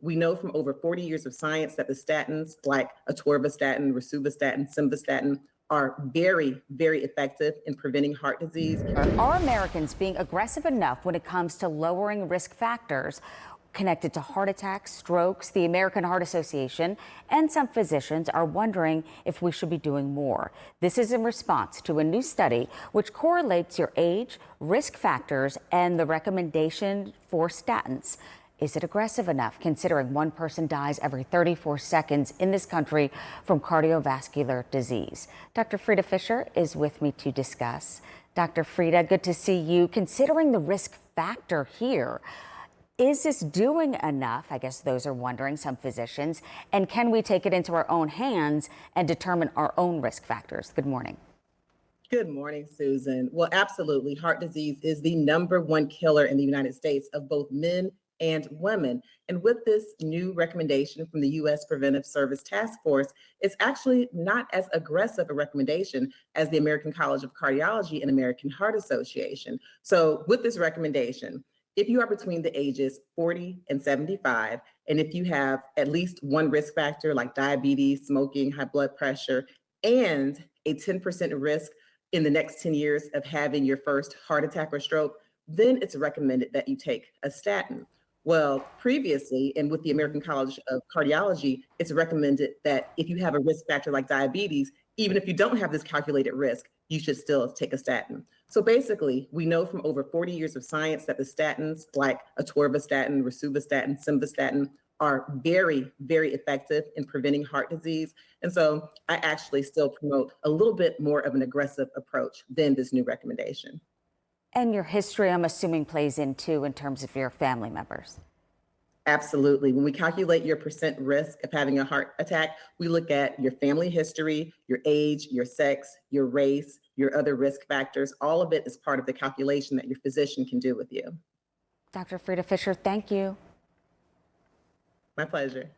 We know from over 40 years of science that the statins like atorvastatin, rosuvastatin, simvastatin are very, very effective in preventing heart disease. Are Americans being aggressive enough when it comes to lowering risk factors connected to heart attacks, strokes? The American Heart Association and some physicians are wondering if we should be doing more. This is in response to a new study which correlates your age, risk factors, and the recommendation for statins. Is it aggressive enough, considering one person dies every 34 seconds in this country from cardiovascular disease? Dr. Frita Fisher is with me to discuss. Dr. Frita, good to see you. Considering the risk factor here, is this doing enough? I guess those are wondering, some physicians. And can we take it into our own hands and determine our own risk factors? Good morning. Good morning, Susan. Well, absolutely. Heart disease is the #1 killer in the United States of both men and women. And with this new recommendation from the U.S. Preventive Service Task Force, it's actually not as aggressive a recommendation as the American College of Cardiology and American Heart Association. So with this recommendation, if you are between the ages 40 and 75, and if you have at least one risk factor like diabetes, smoking, high blood pressure, and a 10% risk in the next 10 years of having your first heart attack or stroke, then it's recommended that you take a statin. Well, previously, and with the American College of Cardiology, it's recommended that if you have a risk factor like diabetes, even if you don't have this calculated risk, you should still take a statin. So basically, we know from over 40 years of science that the statins like atorvastatin, rosuvastatin, simvastatin are very, very effective in preventing heart disease. And so I actually still promote a little bit more of an aggressive approach than this new recommendation. And your history, I'm assuming, plays in too in terms of your family members. Absolutely. When we calculate your percent risk of having a heart attack, we look at your family history, your age, your sex, your race, your other risk factors. All of it is part of the calculation that your physician can do with you. Dr. Frita Fisher, thank you. My pleasure.